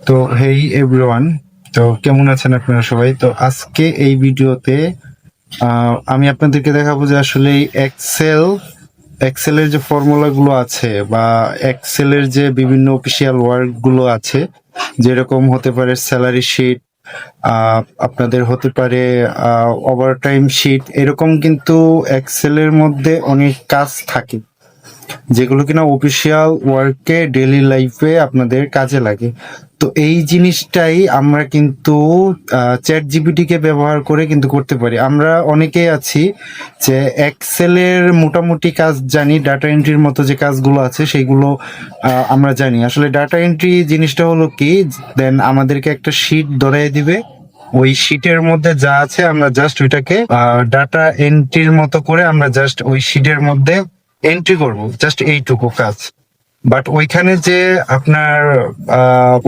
তো হেই এভরিওয়ান, তো কেমন আছেন আপনারা সবাই? তো আজকে এই ভিডিওতে আমি আপনাদেরকে দেখাবো যে আসলে এক্সেলের যে ফর্মুলা গুলো আছে বা এক্সেলের যে বিভিন্ন অফিসিয়াল ওয়ার্ক গুলো আছে, যেরকম হতে পারে স্যালারি শিট, আপনাদের হতে পারে ওভারটাইম শিট, এরকম কিন্তু এক্সেলের মধ্যে অনেক কাজ থাকে যেগুলো কিনা অফিসিয়াল ওয়ার্কে ডেইলি লাইফে আপনাদের কাজে লাগে। তো এই জিনিসটাই আমরা কিন্তু চ্যাট জিপিটি কে ব্যবহার করে কিন্তু করতে পারি। আমরা অনেকেই আছি যে এক্সেলের মোটামুটি কাজ জানি, ডাটা এন্ট্রির মতো যে কাজগুলো আছে সেইগুলো আমরা জানি। আসলে ডাটা এন্ট্রি জিনিসটা হলো কি, দেন আমাদেরকে একটা শিট ধরাই দিবে, ওই শিটের মধ্যে যা আছে আমরা জাস্ট ওইটাকে ডাটা এন্ট্রির মতো করে আমরা জাস্ট ওই শিটের মধ্যে এন্ট্রি করব, জাস্ট এইটুকু কাজ। বাট ওইখানে যে আপনার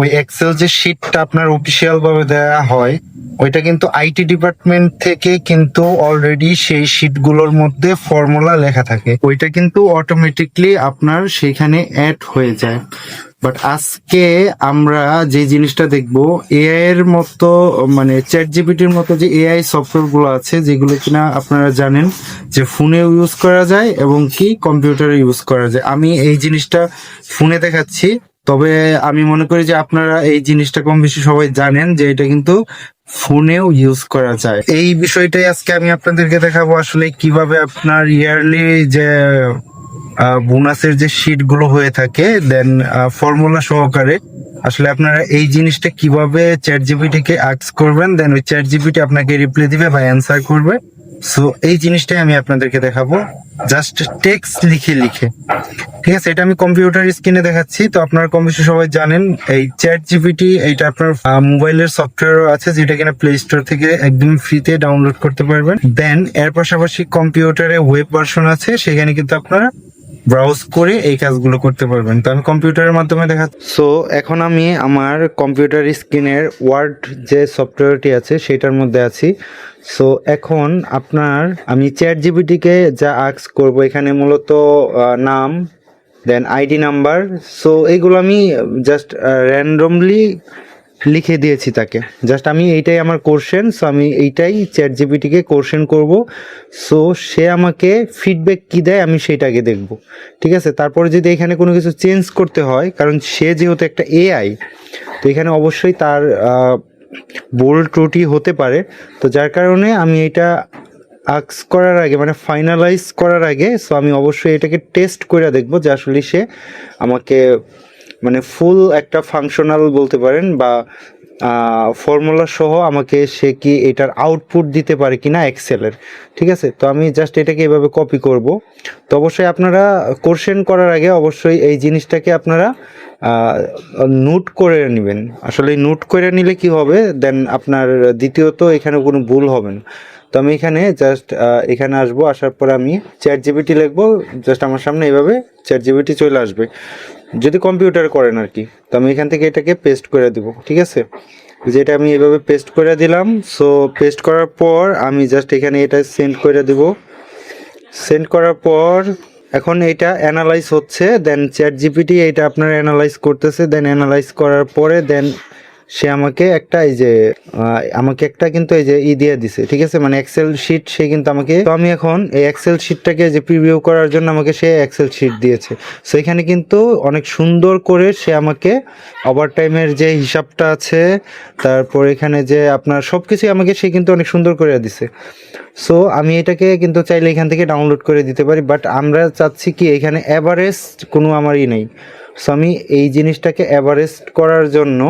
ওই এক্সেল যে শিটটা আপনার অফিসিয়াল ভাবে দেওয়া হয়, ওইটা কিন্তু আইটি ডিপার্টমেন্ট থেকে কিন্তু অলরেডি সেই শিটগুলোর মধ্যে ফর্মুলা লেখা থাকে, ওইটা কিন্তু অটোমেটিকলি আপনার সেখানে অ্যাড হয়ে যায়। বাট আজকে আমরা যে জিনিসটা দেখবো, এআই এর মতো, মানে চ্যাট জিপিটির মতো যে এআই সফটওয়্যার গুলো আছে, যেগুলো কিনা আপনারা জানেন যে ফোনেও ইউজ করা যায় এবং কি কম্পিউটারে ইউজ করা যায়। আমি এই জিনিসটা ফোনে দেখাচ্ছি, তবে আমি মনে করি যে আপনারা এই জিনিসটা কম বেশি সবাই জানেন যে এটা কিন্তু ফোনেও ইউজ করা যায়। এই বিষয়টাই আজকে আমি আপনাদেরকে দেখাবো, আসলে কিভাবে আপনার ইয়ারলি যে বোনাসের যে শিট গুলো হয়ে থাকে, দেন ফর্মুলা সহকারে আসলে আপনারা এই জিনিসটা কিভাবে চ্যাট জিপিটি কে আস্ক করবেন, দেন ওই চ্যাট জিপিটি আপনাকে রিপ্লাই দিবে বা অ্যান্সার করবে। সো এই জিনিসটাই আমি আপনাদেরকে দেখাবো, জাস্ট টেক্সট লিখে লিখে। ঠিক আছে, এটা আমি কম্পিউটার স্ক্রিনে দেখাচ্ছি। তো আপনারা কম বেশি সবাই জানেন এই চ্যাট জিপিটি, এইটা আপনার মোবাইলের সফটওয়্যারও আছে, যেটা কিনা প্লে স্টোর থেকে একদম ফ্রিতে ডাউনলোড করতে পারবেন। দেন এর পাশাপাশি কম্পিউটারে ওয়েব ভার্সন আছে, সেখানে কিন্তু আপনারা ব্রাউজ করে এই কাজগুলো করতে পারবেন। তো আমি কম্পিউটারের মাধ্যমে দেখাচ্ছি। সো এখন আমি আমার কম্পিউটার স্ক্রিনের ওয়ার্ড যে সফটওয়্যারটি আছে সেটার মধ্যে আছি। সো এখন আমি চ্যাট জিপিটিকে যা আস্ক করব, এখানে মূলত নাম, দেন আইডি নাম্বার, সো এইগুলো আমি জাস্ট র্যান্ডমলি লিখে দিয়েছি তাকে। জাস্ট আমি এইটাই আমার কোশ্চেন, সো আমি এইটাই চ্যাট জিপিটিকে কোশ্চেন করব। সো সে আমাকে ফিডব্যাক কি দেয় আমি সেটাকে দেখব। ঠিক আছে, তারপরে যদি এখানে কোনো কিছু চেঞ্জ করতে হয়, কারণ সে যেহেতু একটা এআই, তো এখানে অবশ্যই তার ভুল ত্রুটি হতে পারে। তো যার কারণে আমি এটা আক্স করার আগে, মানে ফাইনালাইজ করার আগে, সো আমি অবশ্যই এটাকে টেস্ট করে দেখব যে আসলে সে আমাকে মানে ফুল একটা ফাংশনাল বলতে পারেন বা ফর্মুলা সহ আমাকে সে কি এটার আউটপুট দিতে পারে কিনা এক্সেলের। ঠিক আছে, তো আমি জাস্ট এটাকে এভাবে কপি করব। তো অবশ্যই আপনারা কোশ্চেন করার আগে অবশ্যই এই জিনিসটাকে আপনারা নোট করে নেবেন। আসলে নোট করে নিলে কি হবে, দেন আপনার দ্বিতীয়ত এখানে কোনো ভুল হবে না। তো আমি এখানে জাস্ট এখানে আসবো, আসার পর আমি চ্যাট জিপিটি লিখবো, জাস্ট আমার সামনে এইভাবে চ্যাট জিপিটি চলে আসবে, যদি কম্পিউটার করেন আর কি। তো আমি এখান থেকে এটাকে পেস্ট করে দিব। ঠিক আছে, যেটা আমি এভাবে পেস্ট করে দিলাম। সো পেস্ট করার পর আমি জাস্ট এখানে এটা সেন্ড করে দিব। সেন্ড করার পর এখন এটা অ্যানালাইজ হচ্ছে, দেন চ্যাট জিপিটি এটা আপনার অ্যানালাইজ করতেছে। দেন অ্যানালাইজ করার পরে দেন সে আমাকে একটা কিন্তু এই যে দিয়ে দিছে। ঠিক আছে, মানে এক্সেল শিট সে কিন্তু আমাকে, তো আমি এখন এই এক্সেল শিটটাকে যে প্রিভিউ করার জন্য আমাকে সে এক্সেল শিট দিয়েছে। সো এখানে কিন্তু অনেক সুন্দর করে সে আমাকে ওভারটাইমের যে হিসাবটা আছে, তারপর এখানে যে আপনার সব কিছুই আমাকে সে কিন্তু অনেক সুন্দর করে দিছে। সো আমি এটাকে কিন্তু চাইলে এখান থেকে ডাউনলোড করে দিতে পারি, বাট আমরা চাচ্ছি কি এখানে অ্যাভারেজ কোনো আমারই নেই। সো আমি এই জিনিসটাকে অ্যাভারেজ করার জন্য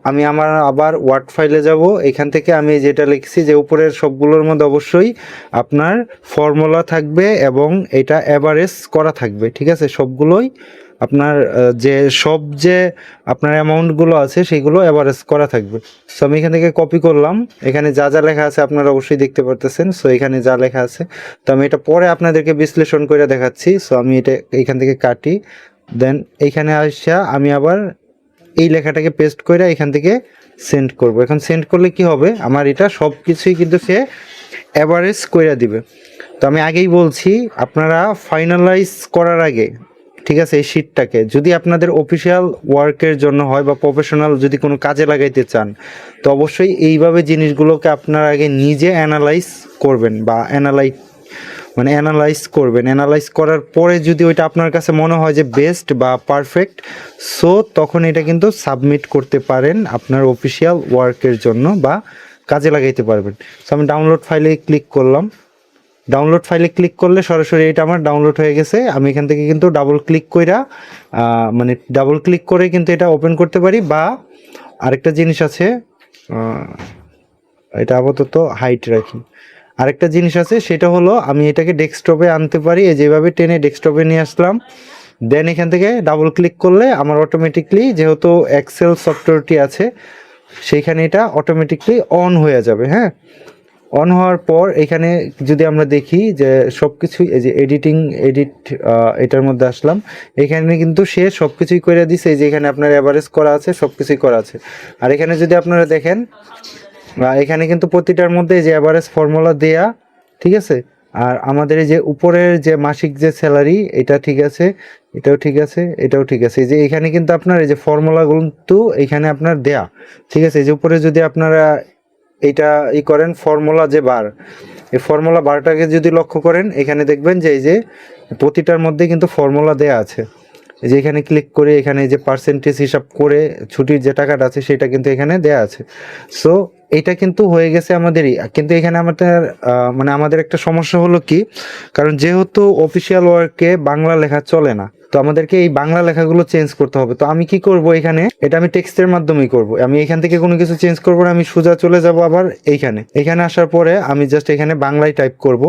আমি আমার আবার ওয়ার্ড ফাইলে যাব। এখান থেকে আমি যেটা লিখছি যে উপরের সবগুলোর মধ্যে অবশ্যই আপনার ফর্মুলা থাকবে এবং এটা অ্যাভারেজ করা থাকবে। ঠিক আছে, সবগুলোই আপনার যে আপনার অ্যামাউন্টগুলো আছে সেগুলো অ্যাভারেজ করা থাকবে। সো আমি এখান থেকে কপি করলাম, এখানে যা যা লেখা আছে আপনারা অবশ্যই দেখতে পারতেছেন। সো এখানে যা লেখা আছে, তো আমি এটা পরে আপনাদেরকে বিশ্লেষণ করে দেখাচ্ছি। সো আমি এটা এখান থেকে কাটি, দেন এইখানে আসা আমি আবার এই লেখাটাকে পেস্ট করে এখান থেকে সেন্ড করব। এখন সেন্ড করলে কি হবে, আমার এটা সব কিছুই কিন্তু সে অ্যাভারেজ করে দিবে। তো আমি আগেই বলছি, আপনারা ফাইনালাইজ করার আগে ঠিক আছে, এই শিটটাকে যদি আপনাদের অফিসিয়াল ওয়ার্কের জন্য হয় বা প্রফেশনাল যদি কোনো কাজে লাগাইতে চান, তো অবশ্যই এইভাবে জিনিসগুলোকে আপনারা আগে নিজে অ্যানালাইজ করবেন বা অ্যানালাইজ করবেন। অ্যানালাইজ করার পরে যদি ওইটা আপনার কাছে মনে হয় যে বেস্ট বা পারফেক্ট, সো তখন এটা কিন্তু সাবমিট করতে পারেন আপনার অফিসিয়াল ওয়ার্কের জন্য বা কাজে লাগাইতে পারবেন। সো আমি ডাউনলোড ফাইলে ক্লিক করলাম। ডাউনলোড ফাইলে ক্লিক করলে সরাসরি এটা আমার ডাউনলোড হয়ে গেছে। আমি এখান থেকে কিন্তু ডাবল ক্লিক করে কিন্তু এটা ওপেন করতে পারি, বা আরেকটা জিনিস আছে, এটা আপাতত হাইট রাখি। আরেকটা জিনিস আছে, সেটা হলো আমি এটাকে ডেস্কটপে আনতে পারি। যেভাবে টেনে ডেস্কটপে নিয়ে আসলাম, দেন এখান থেকে ডাবল ক্লিক করলে আমার অটোমেটিকলি, যেহেতু এক্সেল সফটওয়্যারটি আছে সেইখানে এটা অটোমেটিকলি অন হয়ে যাবে। হ্যাঁ, অন হওয়ার পর এখানে যদি আমরা দেখি যে সব কিছুই, এই যে এটার মধ্যে আসলাম, এখানে কিন্তু সে সব কিছুই করে দিছে। এই যে এখানে আপনার অ্যাভারেজ করা আছে, সব কিছুই করা আছে। আর এখানে যদি আপনারা দেখেন, এখানে কিন্তু প্রতিটার মধ্যে যে অ্যাভারেজ ফর্মুলা দেয়া, ঠিক আছে। আর আমাদের এই যে উপরের যে মাসিক যে স্যালারি, এটা ঠিক আছে, এটাও ঠিক আছে, এটাও ঠিক আছে। এই যে এখানে কিন্তু আপনার এই যে ফর্মুলাগুলো তো এখানে আপনার দেয়া, ঠিক আছে। এই যে উপরে যদি আপনারা এটা করেন ফর্মুলা যে বার, এই ফর্মুলা বারটাকে যদি লক্ষ্য করেন, এখানে দেখবেন যে এই যে প্রতিটার মধ্যে কিন্তু ফর্মুলা দেয়া আছে। এই যে এখানে ক্লিক করে এখানে যে পার্সেন্টেজ হিসাব করে ছুটির যে টাকাটা আছে সেটা কিন্তু এখানে দেয়া আছে। সো এটা কিন্তু হয়ে গেছে আমাদেরই। কিন্তু এখানে আমাদের একটা সমস্যা হলো কি, কারণ যেহেতু অফিসিয়াল ওয়ার্কে বাংলা লেখা চলে না, তো আমাদেরকে এই বাংলা লেখাগুলো চেঞ্জ করতে হবে। তো আমি কি করব, এটা আমি টেক্সটের মাধ্যমেই করব। আমি এখান থেকে কোনো কিছু চেঞ্জ করব না, আমি সোজা চলে যাব আবার এখানে আসার পরে আমি জাস্ট এখানে বাংলায় টাইপ করব,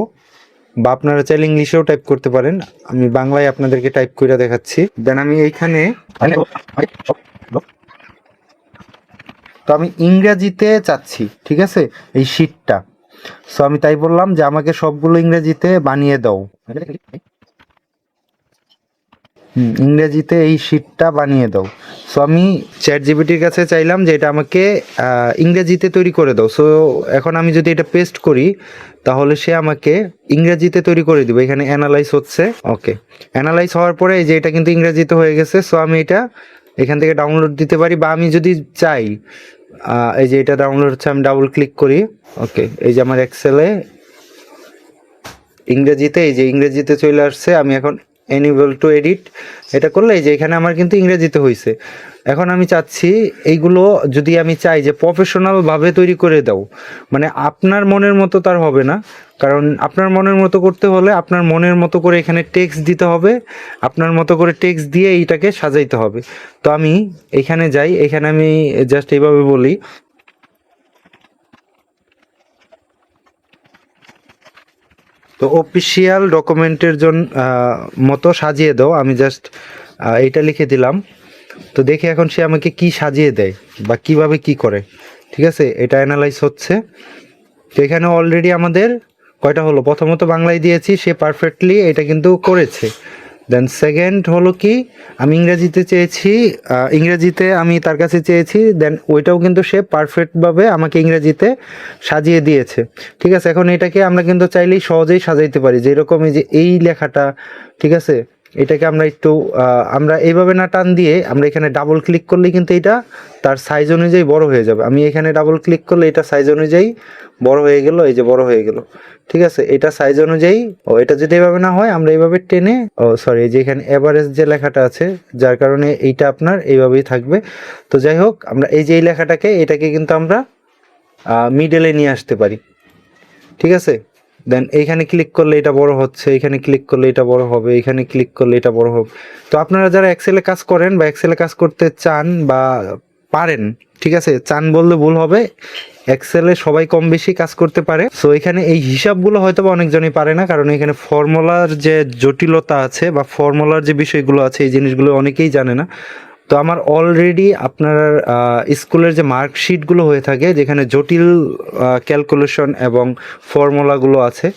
বা আপনারা চাইলে ইংলিশেও টাইপ করতে পারেন। আমি বাংলায় আপনাদেরকে টাইপ করে দেখাচ্ছি। দেন আমি তো আমি ইংরেজিতে চাচ্ছি, ঠিক আছে, এই শিটটা। সো আমি তাই বললাম যে আমাকে সবগুলো ইংরেজিতে বানিয়ে দাও। ইংরেজিতে এই শিটটা বানিয়ে দাও। সো আমি চ্যাট জিপিটির কাছে চাইলাম যে এটা আমাকে ইংরেজিতে তৈরি করে দাও। সো এখন আমি যদি এটা পেস্ট করি, তাহলে সে আমাকে ইংরেজিতে তৈরি করে দিবে। এখানে অ্যানালাইজ হচ্ছে, ওকে। অ্যানালাইজ হওয়ার পরে এই যে এটা কিন্তু ইংরেজিতে হয়ে গেছে। সো আমি এটা এখান থেকে ডাউনলোড দিতে পারি, বা আমি যদি চাই, এই যে এটা ডাউনলোড হচ্ছে, আমি ডাবল ক্লিক করি, ওকে। এই যে আমার এক্সেলে ইংরেজিতে, এই যে ইংরেজিতে চলে আসছে। আমি এখন এনেবল টু এডিট এটা করলে এই যে এখানে আমার কিন্তু ইংরেজিতে হয়েছে। এখন আমি চাচ্ছি এইগুলো যদি আমি চাই যে প্রফেশনাল ভাবে তৈরি করে দাও, মানে আপনার মনের মতো তার হবে না। কারণ আপনার মনের মতো করতে হলে আপনার মনের মতো করে এখানে টেক্সট দিতে হবে, আপনার মতো করে টেক্সট দিয়ে এইটাকে সাজাইতে হবে। তো আমি এখানে যাই, এখানে আমি জাস্ট এইভাবে বলি, তো অফিসিয়াল ডকুমেন্টের জন্য মতো সাজিয়ে দাও। আমি জাস্ট এইটা লিখে দিলাম। তো দেখি এখন সে আমাকে কি সাজিয়ে দেয় বা কিভাবে কি করে। ঠিক আছে, এটা অ্যানালাইজ হচ্ছে। তো এখানে অলরেডি আমাদের কয়টা হলো, প্রথমত বাংলায় দিয়েছি, সে পারফেক্টলি এটা কিন্তু করেছে। দেন সেকেন্ড হলো কি, আমি ইংরেজিতে চেয়েছি, ইংরেজিতে আমি তার কাছে চেয়েছি, দেন ওইটাও কিন্তু সে পারফেক্টভাবে আমাকে ইংরেজিতে সাজিয়ে দিয়েছে। ঠিক আছে, এখন এটাকে আমরা কিন্তু চাইলেই সহজেই সাজাইতে পারি, যেরকম এই যে এই লেখাটা, ঠিক আছে, এটাকে আমরা একটু আমরা এইভাবে না টান দিয়ে আমরা এখানে ডাবল ক্লিক করলেই কিন্তু এটা তার সাইজ অনুযায়ী বড় হয়ে যাবে। আমি এখানে ডাবল ক্লিক করলে এটা সাইজ অনুযায়ী বড় হয়ে গেল, এই যে বড় হয়ে গেল। ঠিক আছে, এটা সাইজ অনুযায়ী, এটা যদি এইভাবে না হয় আমরা এইভাবে টেনে, এই যে এখানে এভারেজ যে লেখাটা আছে, যার কারণে এইটা আপনার এইভাবেই থাকবে। তো যাই হোক, আমরা এই যে এই লেখাটাকে, এটাকে কিন্তু আমরা মিডলে নিয়ে আসতে পারি। ঠিক আছে, দেন এইখানে ক্লিক করলে এটা বড় হচ্ছে, এখানে ক্লিক করলে এটা বড় হবে, এখানে ক্লিক করলে এটা বড় হবে। তো আপনারা যারা এক্সেলে কাজ করেন বা এক্সেলে কাজ করতে চান বা পারেন, ঠিক আছে, চান বললে ভুল হবে, এক্সেলে সবাই কম বেশি কাজ করতে পারে। সো এখানে এই হিসাবগুলো হয়তো বা অনেকজনই পারে না, কারণ এখানে ফর্মুলার যে জটিলতা আছে বা ফর্মুলার যে বিষয়গুলো আছে, এই জিনিসগুলো অনেকেই জানে না। তো আমার অলরেডি আপনার স্কুলের যে মার্কশিটগুলো হয়ে থাকে, যেখানে জটিল ক্যালকুলেশন এবং ফর্মুলাগুলো আছে,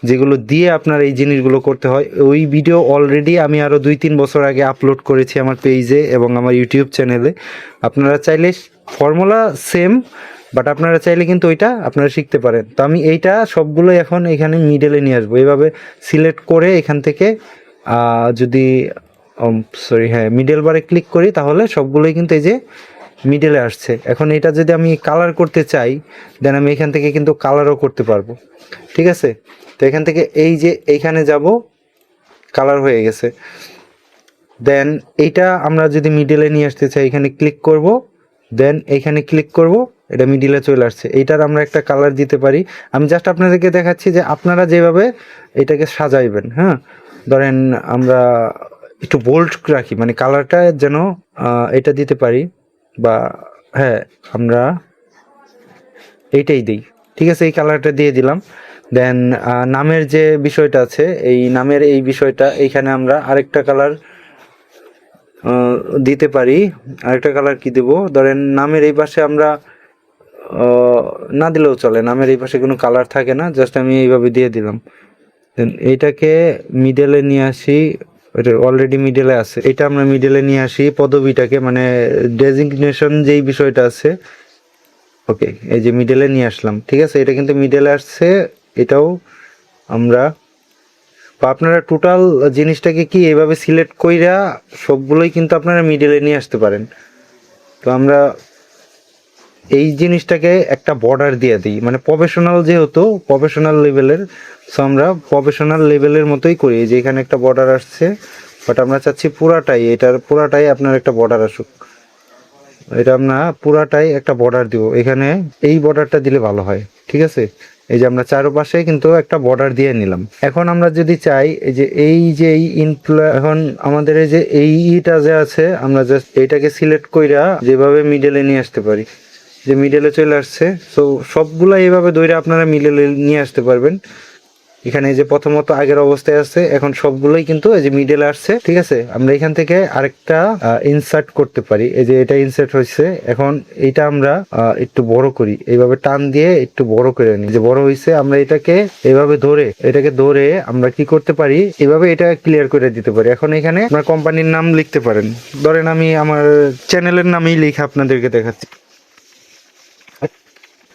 যেগুলো দিয়ে আপনার এই জিনিসগুলো করতে হয়, ওই ভিডিও অলরেডি আমি আরও 2-3 বছর আগে আপলোড করেছি আমার পেজে এবং আমার ইউটিউব চ্যানেলে। আপনারা চাইলে ফর্মুলা সেম, বাট আপনারা চাইলে কিন্তু ওইটা আপনারা শিখতে পারেন। তো আমি এইটা সবগুলো এখন এখানে মিডলে নিয়ে আসবো, এইভাবে সিলেক্ট করে এখান থেকে যদি সরি, হ্যাঁ, মিডল বারে ক্লিক করি, তাহলে সবগুলোই কিন্তু এই যে মিডলে আসছে। এখন এটা যদি আমি কালার করতে চাই, দেন আমি এখান থেকে কিন্তু কালারও করতে পারবো, ঠিক আছে। তো এখান থেকে এই যে এইখানে যাব, কালার হয়ে গেছে। দেন এইটা আমরা যদি মিডলে নিয়ে আসতে চাই, এখানে ক্লিক করব, দেন এইখানে ক্লিক করব, এটা মিডিলে চলে আসছে। এইটার আমরা একটা কালার দিতে পারি। আমি জাস্ট আপনাদেরকে দেখাচ্ছি যে আপনারা যেভাবে এটাকে সাজাইবেন। হ্যাঁ, ধরেন আমরা একটু বোল্ড রাখি, মানে কালারটা যেন এটা দিতে পারি, বা হ্যাঁ আমরা এইটাই দিই, ঠিক আছে, এই কালারটা দিয়ে দিলাম। দেন নামের যে বিষয়টা আছে, এই নামের এই বিষয়টা এইখানে আমরা আরেকটা কালার দিতে পারি। আরেকটা কালার কি দেব, ধরেন নামের এই পাশে আমরা না দিলেও চলে, নামের এই পাশে কোনো কালার থাকে না, জাস্ট আমি এইভাবে দিয়ে দিলাম। দেন এইটাকে মিডলে নিয়ে আসি, এটা অলরেডি মিডলে আছে, এটা আমরা মিডলে নিয়ে আসি পদবিটাকে, মানে ডেজিগনেশন যেই বিষয়টা আছে, ওকে, এই যে মিডলে নিয়ে আসলাম, ঠিক আছে, এটা কিন্তু মিডলে আসছে। এটাও আমরা, বা আপনারা টোটাল জিনিসটাকে কি এভাবে সিলেক্ট কইরা সবগুলোই কিন্তু আপনারা মিডলে নিয়ে আসতে পারেন। তো আমরা এই জিনিসটাকে একটা বর্ডার দিয়ে দিই, মানে প্রফেশনাল, যেহেতু প্রফেশনাল লেভেলের, সো আমরা প্রফেশনাল লেভেলের মতোই করি। যে এখানে একটা বর্ডার আসছে, বাট আমরা চাচ্ছি পুরাটাই, এটার পুরাটাই আপনার একটা বর্ডার আসুক। এটা আমরা পুরাটাই একটা বর্ডার দিব, এখানে এই বর্ডারটা দিলে ভালো হয়, ঠিক আছে। এই যে আমরা চারপাশে কিন্তু একটা বর্ডার দিয়ে নিলাম। এখন আমরা যদি চাই এই যে এখন আমাদের এই যে এইটা যে আছে, আমরা জাস্ট এইটাকে সিলেক্ট কইরা যেভাবে মিডলে নিয়ে আসতে পারি, যে মিডলে চলে আসছে। সো সবগুলা এইভাবে ধরে আপনারা মিডলে নিয়ে আসতে পারবেন। এখানে যে প্রথমত আগের অবস্থায় আছে, এখন সবগুলোই কিন্তু এই যে মিডলে আসছে, ঠিক আছে। আমরা এখান থেকে আরেকটা ইনসার্ট করতে পারি, এই যে এটা ইনসার্ট হয়েছে। এখন এটা আমরা একটু বড় করি, এইভাবে টান দিয়ে একটু বড় করে নিই, যে বড় হয়েছে। আমরা এটাকে এইভাবে ধরে, এটাকে ধরে আমরা কি করতে পারি, এভাবে এটা ক্লিয়ার করে দিতে পারি। এখন এখানে আপনার কোম্পানির নাম লিখতে পারেন, ধরেন আমি আমার চ্যানেলের নামেই লিখে আপনাদেরকে দেখাচ্ছি,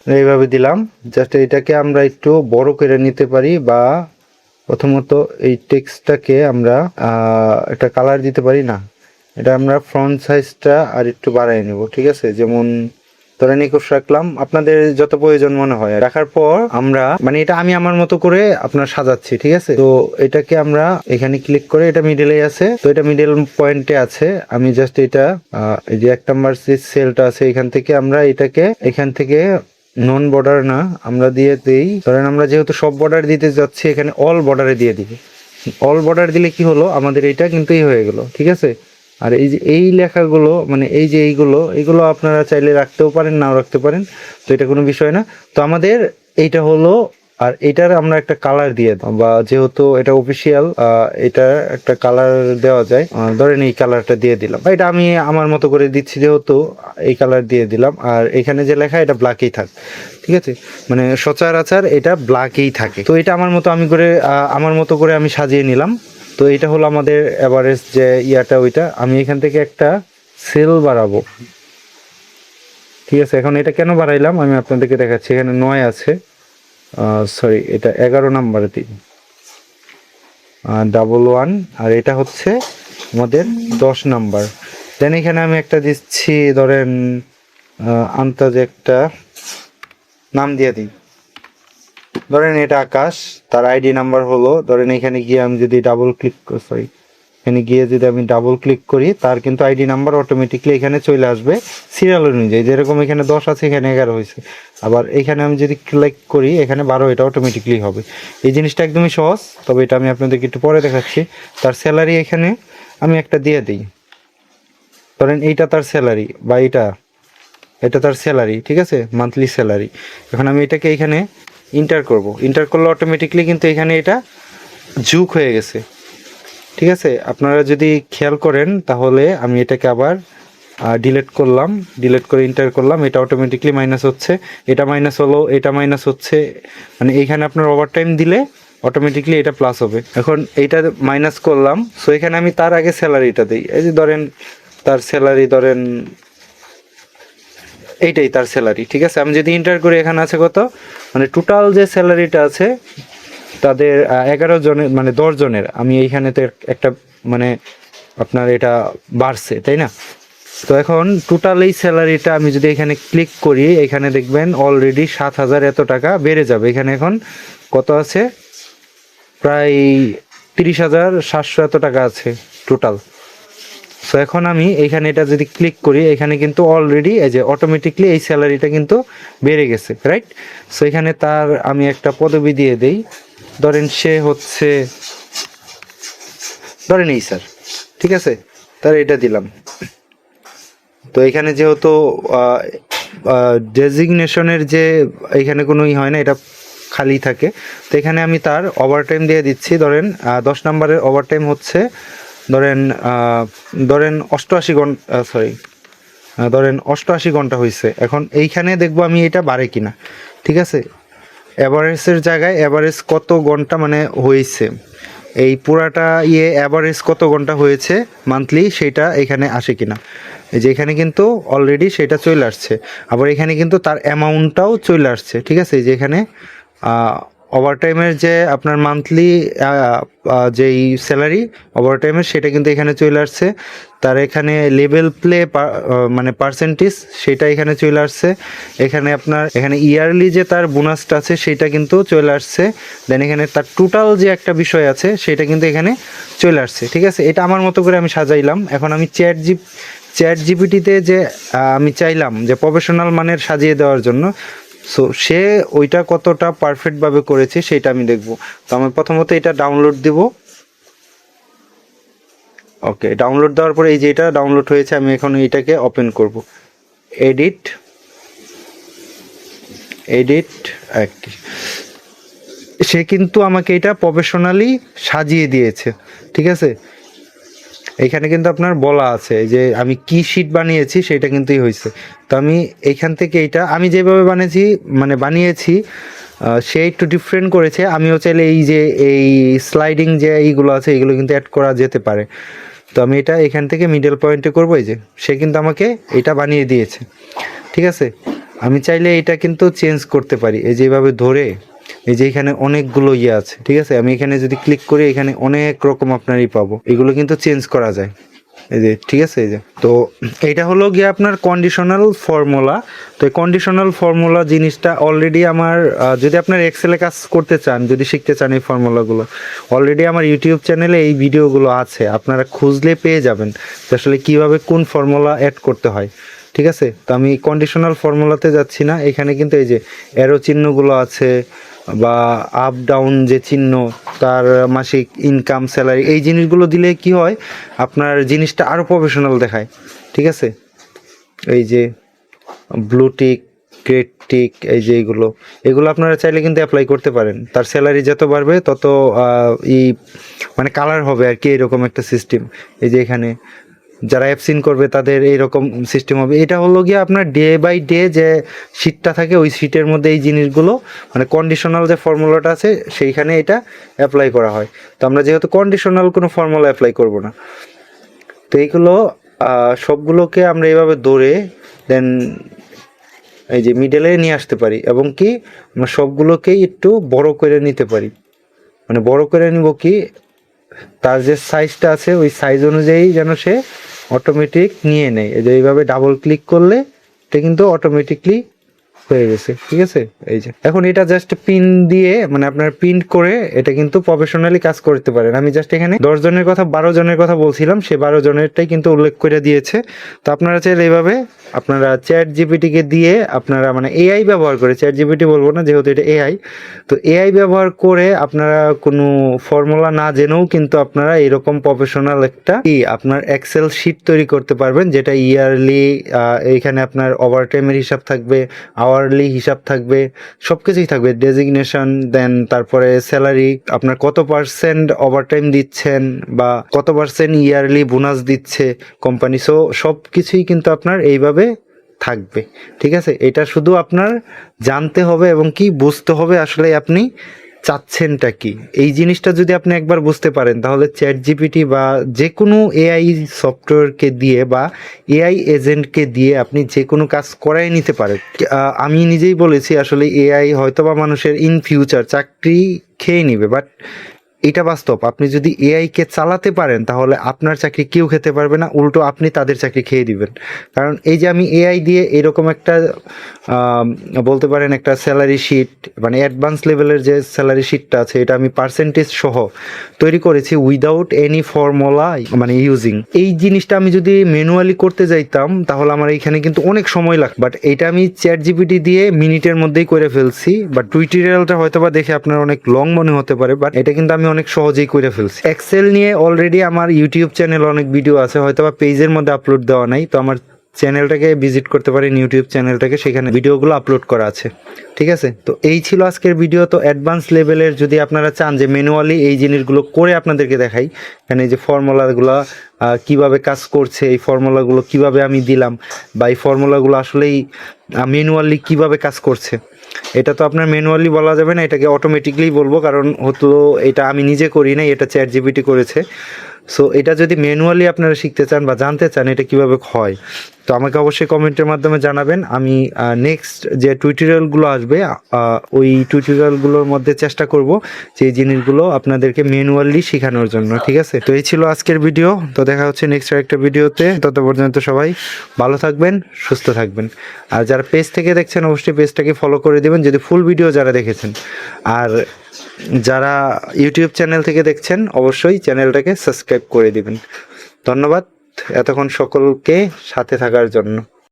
এইভাবে দিলাম। জাস্ট এটাকে আমরা একটু বড় করে নিতে পারি, বা প্রথমত এই টেক্সটটাকে আমরা একটা কালার দিতে পারি না, এটা আমরা ফ্রন্ট সাইজটা আর একটু বাড়াই নেব, ঠিক আছে। যেমন ধরেন 21 রাখলাম, আপনাদের যত প্রয়োজন মনে হয়। রাখার পর আমরা, মানে এটা আমি আমার মতো করে আপনার সাজাচ্ছি, ঠিক আছে। তো এটাকে আমরা এখানে ক্লিক করে, এটা মিডলে আছে, তো এটা মিডল পয়েন্টে আছে। আমি জাস্ট এটা এই যে 1 নাম্বার যে সেলটা আছে, এখান থেকে আমরা এটাকে এখান থেকে নন বর্ডার না আমরা দিয়ে দেই। ধরেন আমরা যেহেতু সব বর্ডার দিতে যাচ্ছি, এখানে অল বর্ডারে দিয়ে দিই। অল বর্ডার দিলে কি হলো, আমাদের এইটা কিন্তু এই হয়ে গেল, ঠিক আছে। আর এই যে এই লেখাগুলো, মানে এই যে এইগুলো আপনারা চাইলে রাখতেও পারেন, নাও রাখতে পারেন, তো এটা কোনো বিষয় না। তো আমাদের এইটা হলো, আর এটার আমরা একটা কালার দিয়ে দাও, বা যেহেতু এটা অফিসিয়াল, এটা একটা কালার দেওয়া যায়। ধরেন এই কালারটা দিয়ে দিলাম, এটা আমি আমার মতো করে দিচ্ছি, যেহেতু এই কালার দিয়ে দিলাম। আর এখানে যে লেখা, এটা ব্ল্যাকেই থাক, ঠিক আছে, মানে সচরাচর এটা ব্ল্যাকেই থাকে। তো এটা আমার মতো করে আমি সাজিয়ে নিলাম। তো এটা হলো আমাদের এভারেজ যে ইয়াটা, ওইটা আমি এখান থেকে একটা সেল বাড়াবো, ঠিক আছে। এখন এটা কেন বাড়াইলাম আমি আপনাদেরকে দেখাচ্ছি। এখানে 9 আছে, সরি, এটা 11 নাম্বার দিন, 11, আর এটা হচ্ছে আমাদের 10 নাম্বার। দেন এখানে আমি একটা দিচ্ছি, ধরেন আন্তাজে একটা নাম দিয়ে দিই, ধরেন এটা আকাশ, তার আইডি নাম্বার হলো, ধরেন এখানে গিয়ে আমি যদি এখানে গিয়ে যদি আমি ডাবল ক্লিক করি, তার কিন্তু আইডি নাম্বার অটোমেটিকলি এখানে চলে আসবে সিরিয়াল অনুযায়ী। যেরকম এখানে 10 আছে, এখানে 11 হয়েছে। আবার এখানে আমি যদি ক্লিক করি, এখানে 12, এটা অটোমেটিকলি হবে। এই জিনিসটা একদমই সহজ, তবে এটা আমি আপনাদেরকে একটু পরে দেখাচ্ছি। তার স্যালারি এখানে আমি একটা দিয়ে দিই, ধরেন এইটা তার স্যালারি, বা এটা তার স্যালারি, ঠিক আছে, মান্থলি স্যালারি। এখন আমি এটাকে এখানে ইন্টার করলে অটোমেটিকলি কিন্তু এখানে এটা যুগ হয়ে গেছে, ঠিক আছে। আপনারা যদি খেয়াল করেন, তাহলে আমি এটাকে আবার ডিলিট করে ইন্টার করলাম, এটা অটোমেটিকলি মাইনাস হচ্ছে, এটা মাইনাস হলো, এটা মাইনাস হচ্ছে, মানে এইখানে আপনার ওভারটাইম দিলে অটোমেটিকলি এটা প্লাস হবে। এখন এইটা মাইনাস করলাম, সো এখানে আমি তার আগে স্যালারিটা দিই। এই যে ধরেন তার স্যালারি, ধরেন এইটাই তার স্যালারি, ঠিক আছে। আমি যদি ইন্টার করি, এখানে আছে কত, মানে টোটাল যে স্যালারিটা আছে তাদের 11 জনের, মানে 10 জনের, আমি এইখানে তো একটা মানে আপনার এটা বাড়ছে, তাই না? তো এখন টোটাল এই স্যালারিটা আমি যদি এখানে ক্লিক করি, এখানে দেখবেন অলরেডি 7,000 এত টাকা বেড়ে যাবে। এখানে এখন কত আছে, প্রায় 30,700 এত টাকা আছে টোটাল। সো এখন আমি এখানে এটা যদি ক্লিক করি, এখানে কিন্তু অলরেডি এই যে অটোমেটিকলি এই স্যালারিটা কিন্তু বেড়ে গেছে, রাইট? সো এখানে তার আমি একটা পদবি দিয়ে দেই, ধরেন সে হচ্ছে, ধরেন এই স্যার, ঠিক আছে, তার এটা দিলাম। তো এখানে যেহেতু ডেজিগনেশনের যে এখানে কোনো হয় না, এটা খালি থাকে। তো এখানে আমি তার ওভারটাইম দিয়ে দিচ্ছি, ধরেন 10 নম্বরের ওভারটাইম হচ্ছে ধরেন 88 ঘন্টা, ধরেন 88 ঘন্টা হয়েছে। এখন এইখানে দেখবো আমি এটা বাড়ে কিনা, ঠিক আছে? অ্যাভারেজের জায়গায় অ্যাভারেজ কত ঘন্টা মানে হয়েছে, এই পুরাটা অ্যাভারেজ কত ঘন্টা হয়েছে মান্থলি, সেটা এখানে আসে কিনা। এই যে এখানে কিন্তু অলরেডি সেটা চলে আসছে। আবার এখানে কিন্তু তার অ্যামাউন্টটাও চলে আসছে, ঠিক আছে? এই যে এখানে ওভারটাইমের যে আপনার মান্থলি যেই স্যালারি ওভারটাইমের, সেটা কিন্তু এখানে চলে আসছে। তার এখানে লেভেল প্লে মানে পার্সেন্টেজ, সেটা এখানে চলে আসছে। এখানে আপনার এখানে ইয়ারলি যে তার বোনাসটা আছে সেটা কিন্তু চলে আসছে। দেন এখানে তার টোটাল যে একটা বিষয় আছে সেটা কিন্তু এখানে চলে আসছে, ঠিক আছে? এটা আমার মতো করে আমি সাজাইলাম। এখন আমি চ্যাট জিপিটিতে যে আমি চাইলাম যে প্রফেশনাল মানের সাজিয়ে দেওয়ার জন্য, সো সে ওইটা কতটা পারফেক্টভাবে করেছে সেটা আমি দেখব। তো আমি প্রথমত এটা ডাউনলোড দিব। ওকে, ডাউনলোড দেওয়ার পরে এই যে এটা ডাউনলোড হয়েছে, আমি এখন এটাকে ওপেন করব। এডিট সে কিন্তু আমাকে এটা প্রফেশনালি সাজিয়ে দিয়েছে, ঠিক আছে? এখানে কিন্তু আপনার বলা আছে যে আমি কি শিট বানিয়েছি, সেটা কিন্তুই হয়েছে। তো আমি এইখান থেকে এটা আমি যেভাবে বানিয়েছি সে একটু ডিফারেন্ট করেছে। আমিও চাইলে এই যে এই স্লাইডিং যে এইগুলো আছে এইগুলো কিন্তু অ্যাড করা যেতে পারে। তো আমি এটা এখান থেকে মিডল পয়েন্টে করবো। এই যে সে কিন্তু আমাকে এটা বানিয়ে দিয়েছে, ঠিক আছে? আমি চাইলে এটা কিন্তু চেঞ্জ করতে পারি, এই যে এইভাবে ধরে, এই যে এখানে অনেকগুলো আছে, ঠিক আছে? আমি এখানে যদি ক্লিক করি, এখানে অনেক রকম আপনারই পাবো, এগুলো কিন্তু চেঞ্জ করা যায়, এই যে, ঠিক আছে? এই যে, তো এটা হলো গিয়ে আপনার কন্ডিশনাল ফর্মুলা। তো এই কন্ডিশনাল ফর্মুলা জিনিসটা অলরেডি আমার যদি আপনার এক্সেলে কাজ করতে চান, যদি শিখতে চান এই ফর্মুলাগুলো, অলরেডি আমার ইউটিউব চ্যানেলে এই ভিডিওগুলো আছে, আপনারা খুঁজলে পেয়ে যাবেন যে আসলে কীভাবে কোন ফর্মুলা অ্যাড করতে হয়, ঠিক আছে? তো আমি কন্ডিশনাল ফর্মুলাতে যাচ্ছি না। এখানে কিন্তু এই যে অ্যারো চিহ্নগুলো আছে বা আপ ডাউন যে চিহ্ন, তার মাসিক ইনকাম, স্যালারি, এই জিনিসগুলো দিলে কি হয়, আপনার জিনিসটা আরও প্রফেশনাল দেখায়, ঠিক আছে? এই যে ব্লু টিক, গ্রেড টিক, এই যে এগুলো আপনারা চাইলে কিন্তু অ্যাপ্লাই করতে পারেন। তার স্যালারি যত বাড়বে তত কালার হবে আর কি, এরকম একটা সিস্টেম। এই যে এখানে যারা অ্যাপসিন করবে তাদের এইরকম সিস্টেম হবে। এটা হলো গিয়ে আপনার ডে বাই ডে যে শিটটা থাকে, ওই শিটের মধ্যে এই জিনিসগুলো কন্ডিশনাল যে ফর্মুলাটা আছে সেইখানে এটা অ্যাপ্লাই করা হয়। তো আমরা যেহেতু কন্ডিশনাল কোনো ফর্মুলা অ্যাপ্লাই করব না, তো এইগুলো সবগুলোকে আমরা এইভাবে ধরে দেন এই যে মিডলে নিয়ে আসতে পারি, এবং কি আমরা সবগুলোকেই একটু বড় করে নিতে পারি। বড় করে নিব কি, তার যে সাইজটা আছে ওই সাইজ অনুযায়ী যেন সে অটোমেটিক নিয়ে নেয়। এই যে এইভাবে ডাবল ক্লিক করলে এটা কিন্তু অটোমেটিকলি হয়ে গেছে, ঠিক আছে? এই যে এখন এটা জাস্ট পিন দিয়ে আপনার প্রিন্ট করে এটা কিন্তু প্রফেশনালি কাজ করতে পারেন। আমি জাস্ট এখানে 10 জনের কথা 12 জনের কথা বলছিলাম, সে 12 জনেরটাই কিন্তু উল্লেখ করে দিয়েছে। তো আপনারা চাইলে এইভাবে আপনারা চ্যাট জিপিটিকে দিয়ে আপনারা এআই ব্যবহার করে, চ্যাট জিপিটি বলবো না যেহেতু এটা এআই, তো এআই ব্যবহার করে আপনারা কোনো ফর্মুলা না জেনেও কিন্তু আপনারা এরকম প্রফেশনাল একটা আপনার এক্সেল শিট তৈরি করতে পারবেন, যেটা ইয়ারলি, এইখানে আপনার ওভারটাইমের হিসাব থাকবে, আওয়ারলি হিসাব থাকবে, সব কিছুই থাকবে, ডেজিগনেশন, দেন তারপরে স্যালারি, আপনার কত পার্সেন্ট ওভারটাইম দিচ্ছেন বা কত পার্সেন্ট ইয়ারলি বোনাস দিচ্ছে কোম্পানি। সো সব কিছুই কিন্তু আপনার এইভাবে থাকবে, ঠিক আছে? এটা শুধু আপনার জানতে হবে এবং কি বুঝতে হবে আসলে আপনি চাচ্ছেনটা কি। এই জিনিসটা যদি আপনি একবার বুঝতে পারেন, তাহলে চ্যাট জিপিটি বা যে কোনো এআই সফটওয়্যারকে দিয়ে বা এআই এজেন্টকে দিয়ে আপনি যে কোনো কাজ করাই নিতে পারেন। আমি নিজেই বলেছি আসলে এআই হয়তো বা মানুষের ইন ফিউচার চাকরি খেয়ে নিবে, বাট এটা বাস্তব। আপনি যদি এআই কে চালাতে পারেন তাহলে আপনার চাকরি কেউ খেতে পারবে না, উল্টো আপনি তাদের চাকরি খেয়ে দিবেন। কারণ এই যে আমি এআই দিয়ে এরকম একটা বলতে পারেন একটা স্যালারি শিট, মানে অ্যাডভান্স লেভেলের যে স্যালারি শিটটা আছে এটা আমি পার্সেন্টেজ সহ তৈরি করেছি উইদাউট এনি ফর্মুলা, মানে ইউজিং। এই জিনিসটা আমি যদি ম্যানুয়ালি করতে যাইতাম তাহলে আমার এইখানে কিন্তু অনেক সময় লাগবে, বাট এটা আমি চ্যাট জিপিটি দিয়ে মিনিটের মধ্যেই করে ফেলছি। বাট টিউটোরিয়ালটা হয়তো বা দেখে আপনার অনেক লং মনে হতে পারে, বাট এটা কিন্তু আমি অনেক সহজেই করে ফেলছি। এক্সেল নিয়ে অলরেডি আমার ইউটিউব চ্যানেল অনেক ভিডিও আছে, হয়তো বা পেজের মধ্যে আপলোড দেওয়া নাই, তো আমার চ্যানেলটাকে ভিজিট করতে পারেন, ইউটিউব চ্যানেলটাকে, সেখানে ভিডিওগুলো আপলোড করা আছে। ঠিক আছে, তো এই ছিল আজকের ভিডিও। তো অ্যাডভান্স লেভেলের যদি আপনারা চান যে ম্যানুয়ালি এই জিনিসগুলো করে আপনাদেরকে দেখাই, এখানে এই যে ফর্মুলাগুলো কিভাবে কাজ করছে, এই ফর্মুলাগুলো কিভাবে আমি দিলাম, বা এই ফর্মুলাগুলো আসলেই ম্যানুয়ালি কিভাবে কাজ করছে, এটা তো আপনার ম্যানুয়ালি বলা যাবে না, এটাকে অটোমেটিকলি বলবো, কারণ হতো এটা আমি নিজে করি নাই, এটা চ্যাট জিপিটি করেছে। সো এটা যদি ম্যানুয়ালি আপনারা শিখতে চান বা জানতে চান এটা কিভাবে হয়, তো আমাকে অবশ্যই কমেন্টের মাধ্যমে জানাবেন। আমি নেক্সট যে টিউটোরিয়ালগুলো আসবে ওই টিউটোরিয়ালগুলোর মধ্যে চেষ্টা করব যে এই জিনিসগুলো আপনাদেরকে ম্যানুয়ালি শেখানোর জন্য। ঠিক আছে, তো এই ছিল আজকের ভিডিও। তো দেখা হচ্ছে নেক্সট একটা ভিডিওতে। তত পর্যন্ত সবাই ভালো থাকবেন, সুস্থ থাকবেন। আর যারা পেজ থেকে দেখছেন অবশ্যই পেজটাকে ফলো করে দেবেন যদি ফুল ভিডিও যারা দেখেছেন। আর যারা ইউটিউব চ্যানেল থেকে দেখছেন অবশ্যই চ্যানেলটাকে সাবস্ক্রাইব করে দিবেন। ধন্যবাদ এতক্ষণ সকলকে সাথে থাকার জন্য।